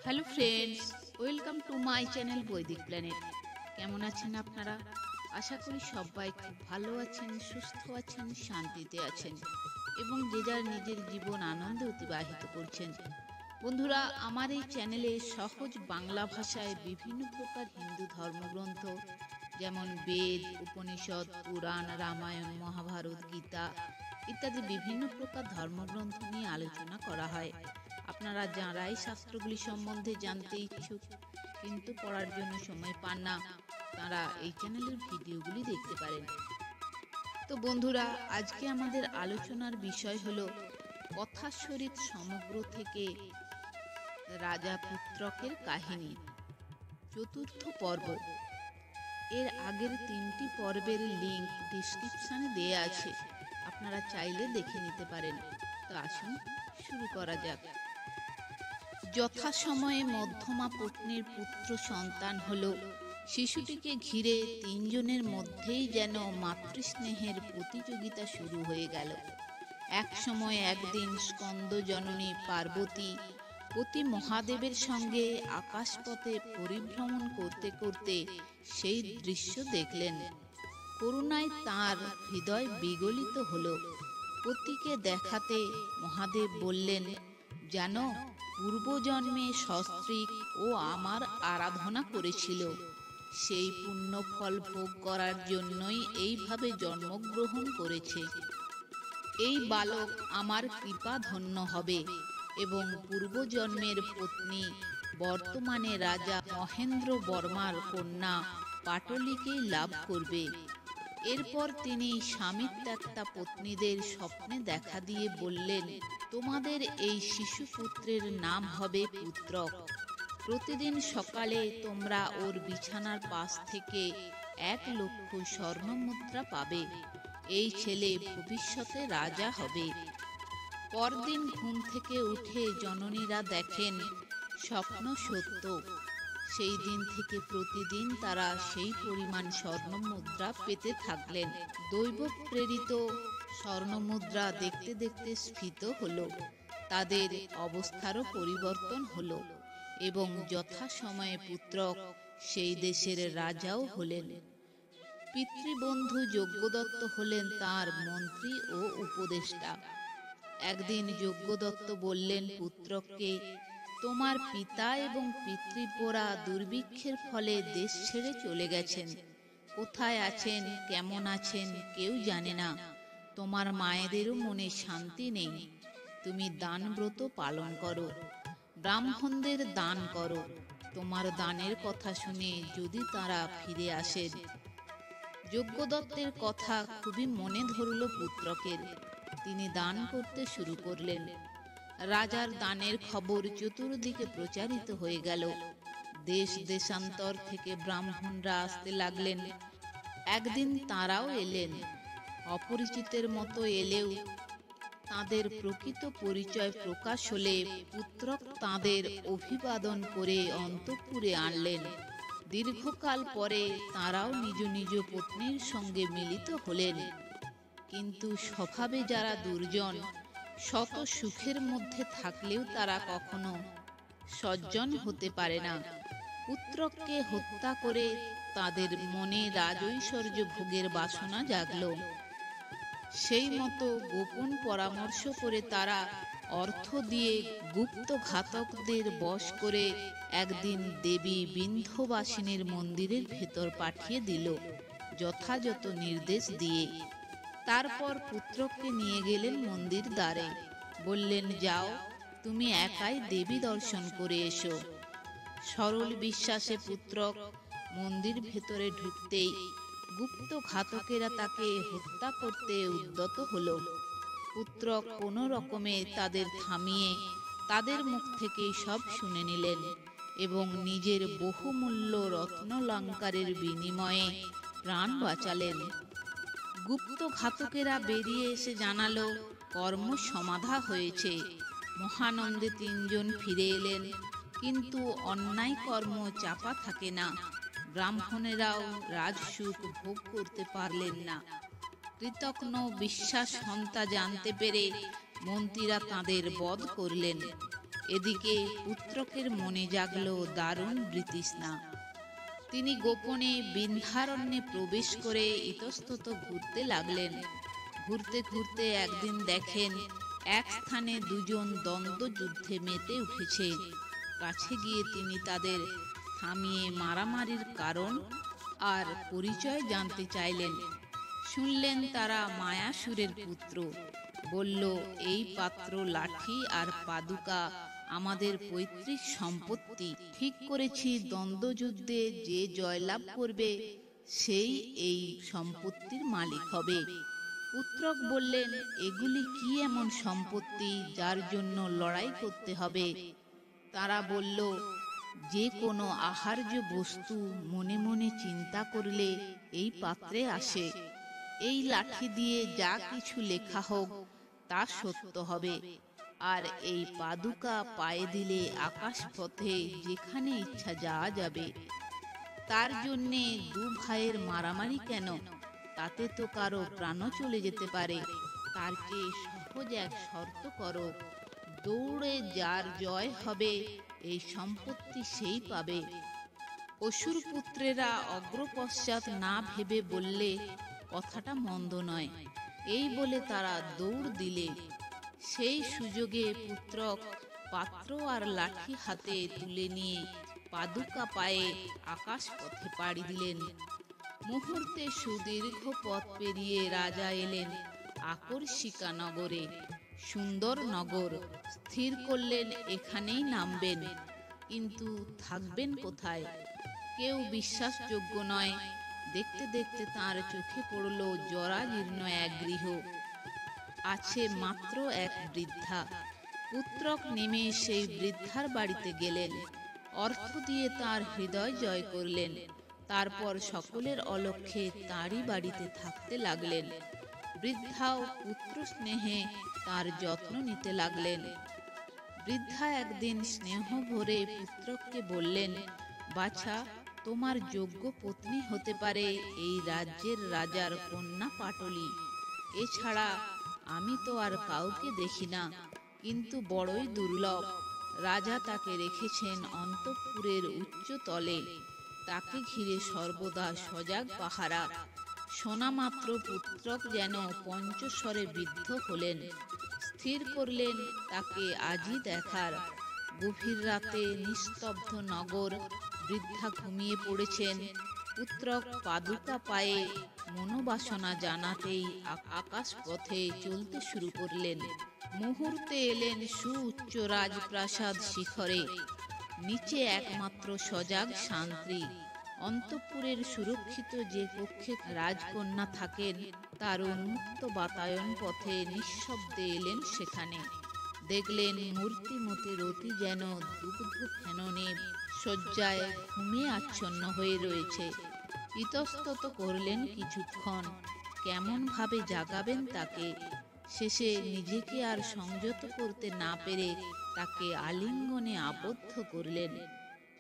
Hello friends, welcome to my channel বৈদিক planet. কেমন আছেন আপনারা? আশা করি সবাই খুব ভালো আছেন, সুস্থ আছেন, শান্তিতে আছেন এবং যে যার নিজের জীবন আনন্দে অতিবাহিত করছেন। বন্ধুরা, আমার এই চ্যানেলে সহজ বাংলা ভাষায় বিভিন্ন প্রকার হিন্দু ধর্মগ্রন্থ যেমন বেদ, উপনিষদ, পুরাণ, রামায়ণ, মহাভারত, গীতা ইত্যাদি বিভিন্ন প্রকার ধর্মগ্রন্থ নিয়ে আলোচনা করা হয়। আপনারা যারাই শাস্ত্রগুলি সম্বন্ধে জানতে ইচ্ছুক কিন্তু পড়ার জন্য সময় পান না, তারা এই চ্যানেলের ভিডিওগুলি দেখতে পারেন। তো বন্ধুরা, আজকে আমাদের আলোচনার বিষয় হলো কথাশরিত সমগ্র থেকে রাজা পুত্রকের কাহিনী, চতুর্থ পর্ব। এর আগের 3টি পর্বের লিংক ডিসক্রিপশনে দেয়া আছে, আপনারা চাইলে দেখে নিতে পারেন। তো আসুন শুরু করা যাক। যথাসময়ে মধ্যমা পত্নীর পুত্র সন্তান হলো। শিশুটিকে ঘিরে 3 জনের মধ্যেই যেন মাতৃস্নেহের প্রতিযোগিতা শুরু হয়ে গেল। এক সময় একদিন স্কন্দ জননী পার্বতী পতি মহাদেবের সঙ্গে আকাশপথে পরিভ্রমণ করতে করতে সেই দৃশ্য দেখলেন। করুণায় তাঁর হৃদয় বিগলিত হল। পতিকে দেখাতে মহাদেব বললেন, জানো, পূর্বজন্মে সস্ত্রীক ও আমার আরাধনা করেছিল, সেই পুণ্য ফল ভোগ করার জন্যই এইভাবে জন্মগ্রহণ করেছে। এই বালক আমার কৃপা ধন্য হবে এবং পূর্বজন্মের পত্নী বর্তমানে রাজা মহেন্দ্র বর্মার কন্যা পাটলিকেই লাভ করবে। এরপর তিনি স্বামী ত্যাক্তা পত্নীদের স্বপ্নে দেখা দিয়ে বললেন, তোমাদের এই শিশুপুত্রের নাম হবে পুত্রক। প্রতিদিন সকালে তোমরা ওর বিছানার পাশ থেকে 1,00,000 স্বর্ণমুদ্রা পাবে। এই ছেলে ভবিষ্যতে রাজা হবে। পরদিন ঘুম থেকে উঠে জননীরা দেখেন স্বপ্ন সত্য। সেই দিন থেকে প্রতিদিন তারা সেই পরিমাণ স্বর্ণমুদ্রা পেতে থাকলেন। দৈব প্রেরিত স্বর্ণমুদ্রা দেখতে দেখতে স্ফীত হলো। তাদের অবস্থারও পরিবর্তন হলো এবং যথাসময়ে পুত্রক সেই দেশের রাজাও হলেন। পিতৃবন্ধু যজ্ঞদত্ত হলেন তার মন্ত্রী ও উপদেষ্টা। একদিন যজ্ঞদত্ত বললেন পুত্রকে, তোমার পিতা এবং পিতৃব্যরা দুর্ভিক্ষের ফলে দেশ ছেড়ে চলে গেছেন। কোথায় আছেন, কেমন আছেন কেউ জানে না। তোমার মায়েদেরও মনে শান্তি নেই। তুমি দানব্রত পালন করো, ব্রাহ্মণদের দান করো। তোমার দানের কথা শুনে যদি তারা ফিরে আসেন। যজ্ঞদত্তের কথা খুবই মনে ধরল পুত্রকের। তিনি দান করতে শুরু করলেন। রাজার দানের খবর চতুর্দিকে প্রচারিত হয়ে গেল। দেশ দেশান্তর থেকে ব্রাহ্মণরা আসতে লাগলেন। একদিন তারাও এলেন। অপরিচিতের মতো এলেও তাদের প্রকৃত পরিচয় প্রকাশ হলে পুত্রক তাদের অভিবাদন করে অন্তঃপুরে আনলেন। দীর্ঘকাল পরে তারাও নিজ নিজ পত্নীর সঙ্গে মিলিত হলেন। কিন্তু স্বভাবে যারা দুর্জন, শত সুখের মধ্যে থাকলেও তারা কখনো সজ্জন হতে পারে না। পুত্রকে হত্যা করে তাদের মনে রাজৈশ্বর্য ভোগের বাসনা জাগল। সেই মতো গোপন পরামর্শ করে তারা অর্থ দিয়ে গুপ্ত ঘাতকদের বশ করে একদিন দেবী বিন্ধ্যবাসিনীর মন্দিরের ভেতর পাঠিয়ে দিল, যথাযথ নির্দেশ দিয়ে। তারপর পুত্রকে নিয়ে গেলেন মন্দির দ্বারে। বললেন, যাও, তুমি একাই দেবী দর্শন করে এসো। সরল বিশ্বাসে পুত্রক মন্দির ভেতরে ঢুকতেই গুপ্ত ঘাতকেরা তাকে হত্যা করতে উদ্যত হল। পুত্রক কোনো রকমে তাদের থামিয়ে তাদের মুখ থেকে সব শুনে নিলেন এবং নিজের বহুমূল্য রত্নলঙ্কারের বিনিময়ে প্রাণ বাঁচালেন। গুপ্ত ঘাতকেরা বেরিয়ে এসে জানালো কর্ম সমাধা হয়েছে। মহানন্দে 3 জন ফিরে এলেন। কিন্তু অন্যায় কর্ম চাপা থাকে না। ব্রাহ্মণেরাও রাজসুখ ভোগ করতে পারলেন না। কৃতঘ্ন বিশ্বাস হন্তা জানতে পেরে মন্ত্রীরা তাঁদের বধ করলেন এদিকে পুত্রকের মনে জাগল দারুণ বৃতৃষ্ণা। তিনি গোপনে বিন্ধ্যারণ্যে প্রবেশ করে ইতস্তত ঘুরতে লাগলেন। ঘুরতে ঘুরতে একদিন দেখেন এক স্থানে দুজন দ্বন্দ্বযুদ্ধে মেতে উঠেছে। কাছে গিয়ে তিনি তাদের থামিয়ে মারামারির কারণ আর পরিচয় জানতে চাইলেন। শুনলেন তারা মায়াসুরের পুত্র। বলল, এই পাত্র, লাঠি আর পাদুকা আমাদের পৈতৃক সম্পত্তি। ঠিক করেছি দ্বন্দ্বযুদ্ধে যে জয়লাভ করবে সেই এই সম্পত্তির মালিক হবে। পুত্রক বললেন, এগুলি কি এমন সম্পত্তি যার জন্য লড়াই করতে হবে? তারা বলল, যে কোনো আহার্য বস্তু মনে মনে চিন্তা করলে এই পাত্রে আসে। এই লাঠি দিয়ে যা কিছু লেখা হোক তা সত্য হবে, আর এই পাদুকা পায়ে দিলে আকাশ পথে যেখানে ইচ্ছা যাওয়া যাবে। তার জন্যে দু ভাইয়ের মারামারি কেন? তাতে তো কারো প্রাণও চলে যেতে পারে। তার চেয়ে সহজ এক শর্ত করো, দৌড়ে যার জয় হবে এই সম্পত্তি সেই পাবে। অসুর পুত্রেরা অগ্রপশ্চাৎ না ভেবে বললে, কথাটা মন্দ নয়। এই বলে তারা দৌড় দিলে। সেই সুযোগে পুত্রক পাত্র আর লাঠি হাতে তুলে নিয়ে পাদুকা পায়ে আকাশ পথে পাড়ি দিলেন। মুহূর্তে সুদীর্ঘ পথ পেরিয়ে রাজা এলেন আকর্ষিকা নগরে। সুন্দর নগর। স্থির করলেন এখানেই নামবেন, কিন্তু থাকবেন কোথায়? কেউ বিশ্বাসযোগ্য নয়। দেখতে দেখতে তাঁর চোখে পড়ল জরাজীর্ণ এক গৃহ। আছে মাত্র এক বৃদ্ধা। পুত্রক নেমে সেই বৃদ্ধার বাড়িতে গেলেন। অর্থ দিয়ে তার হৃদয় জয় করলেন। তারপর সকলের অলক্ষ্যে তাঁরই বাড়িতে থাকতে লাগলেন। বৃদ্ধাও পুত্র স্নেহে তার যত্ন নিতে লাগলেন। বৃদ্ধা একদিন স্নেহ ভরে পুত্রকে বললেন, বাছা, তোমার যোগ্য পত্নী হতে পারে এই রাজ্যের রাজার কন্যা পাটলি। এছাড়া আমি তো আর কাউকে দেখি না, কিন্তু বড়ই দুর্লভ। রাজা তাকে রেখেছেন অন্তঃপুরের উচ্চ তলে। তাকে ঘিরে সর্বদা সজাগ পাহারা। শোনা মাত্র পুত্রক যেন পঞ্চস্বরে বিদ্ধ হলেন। স্থির করলেন তাকে আজই দেখার। গভীর রাতে নিস্তব্ধ নগর। বৃদ্ধা ঘুমিয়ে পড়েছেন। পুত্রক পাদুকা পায়ে মনোবাসনা জানাতেই আকাশ পথে চলতে শুরু করলেন। মুহূর্তে এলেন সুউচ্চ রাজপ্রাসাদ শিখরে। নিচে একমাত্র সজাগ শান্তি। অন্তঃপুরের সুরক্ষিত যে কক্ষে রাজকন্যা থাকেন তার উন্মুক্ত বাতায়ন পথে নিঃশব্দে এলেন সেখানে। দেখলেন মূর্তিমতী রতি যেন দুগ্ধ ফেননে শয্যায় ঘুমিয়ে আচ্ছন্ন হয়ে রয়েছে। ইতস্তত করলেন কিছুক্ষণ, কেমন ভাবে জাগাবেন তাকে। শেষে নিজেকে আর সংযত করতে না পেরে তাকে আলিঙ্গনে আবদ্ধ করলেন।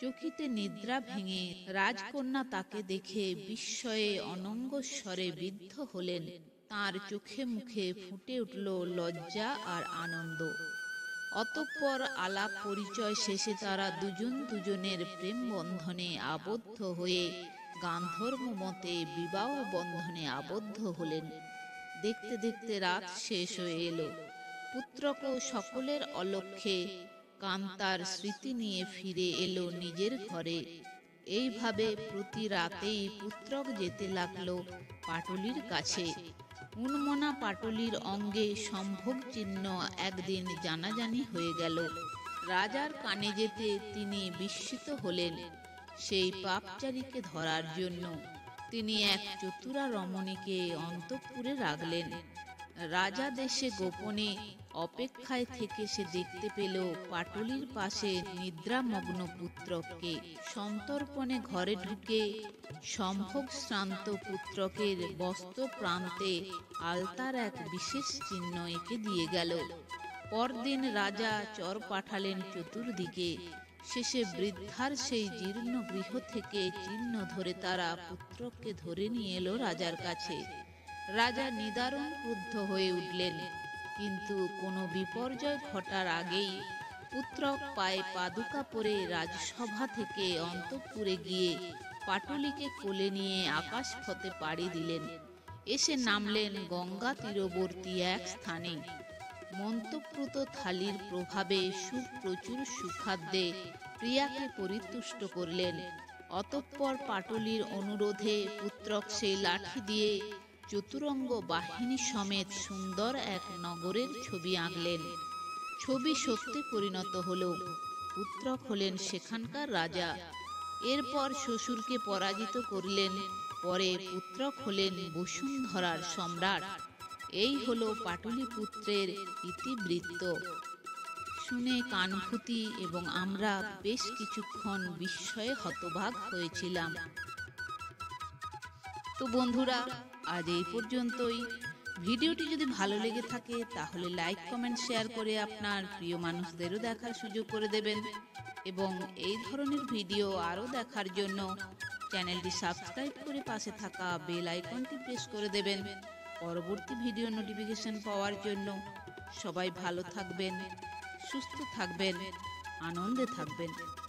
চকিতে নিদ্রা ভেঙে রাজকন্যা তাকে দেখে বিস্ময়ে অনঙ্গস্বরে বিদ্ধ হলেন। তার চোখে মুখে ফুটে উঠল লজ্জা আর আনন্দ। অতঃপর আলাপ পরিচয় শেষে তারা দুজন দুজনের প্রেম বন্ধনে আবদ্ধ হয়ে গান্ধর্ব মতে বিবাহ বন্ধনে আবদ্ধ হলেন। দেখতে দেখতে রাত শেষ হয়ে এলো। পুত্রকও সকলের অলক্ষ্যে কান্তার স্মৃতি নিয়ে ফিরে এলো নিজের ঘরে। এইভাবে প্রতি রাতেই পুত্রক যেতে লাগলো পাটলির কাছে। উন্মনা পাটলির অঙ্গে সম্ভোগ চিহ্ন একদিন জানাজানি হয়ে গেল। রাজার কানে যেতে তিনি বিস্মিত হলেন। সেই পাপচারীকে ধরার জন্য তিনি এক চতুরা রমণীকে অন্তঃপুরে রাখলেন। রাজা দেশে গোপনে অপেক্ষায় থেকে সে দেখতে পেল পাটলির পাশে নিদ্রামগ্ন পুত্রকে। সন্তর্পণে ঘরে ঢুকে সম্ভোগ শ্রান্ত পুত্রকের বস্ত্র প্রান্তে আলতার এক বিশেষ চিহ্ন এঁকে দিয়ে গেল। পরদিন রাজা চর পাঠালেন চতুর্দিকে। শেষে বৃদ্ধার সেই জীর্ণ গৃহ থেকে চিহ্ন ধরে তারা পুত্রকে ধরে নিয়ে এলো রাজার কাছে। রাজা নিদারুণ ক্রুদ্ধ হয়ে উঠলেন, কিন্তু কোনো বিপর্যয় ঘটার আগেই পুত্রক পায়ে পাদুকা পরে রাজসভা থেকে অন্তঃপুরে গিয়ে পাটুলিকে কোলে নিয়ে আকাশ পথে পাড়ি দিলেন। এসে নামলেন গঙ্গা তীরবর্তী এক স্থানে। মন্ত্রপ্রুত থালির প্রভাবে সুপ্রচুর সুখাদ্যে প্রিয়াকে পরিতুষ্ট করলেন। অতঃপর পাটুলির অনুরোধে পুত্রক সেই লাঠি দিয়ে চতুরঙ্গ বাহিনী সমেত সুন্দর এক নগরের ছবি আঁকলেন। ছবি সত্যে পরিণত হল। পুত্রক হলেন সেখানকার রাজা। এরপর শ্বশুরকে পরাজিত করলেন। পরে পুত্রক হলেন বসুন্ধরার সম্রাট। এই হলো পাটুলিপুত্রের ইতিবৃত্ত। শুনে কানভূতি এবং আমরা বেশ কিছুক্ষণ বিস্ময়ে হতবাক হয়েছিলাম। তো বন্ধুরা, আজ এই পর্যন্তই। ভিডিওটি যদি ভালো লেগে থাকে তাহলে লাইক, কমেন্ট, শেয়ার করে আপনার প্রিয় মানুষদেরও দেখার সুযোগ করে দেবেন এবং এই ধরনের ভিডিও আরও দেখার জন্য চ্যানেলটি সাবস্ক্রাইব করে পাশে থাকা বেল আইকনটি প্রেস করে দেবেন পরবর্তী ভিডিও নোটিফিকেশন পাওয়ার জন্য। সবাই ভালো থাকবেন, সুস্থ থাকবেন, আনন্দে থাকবেন।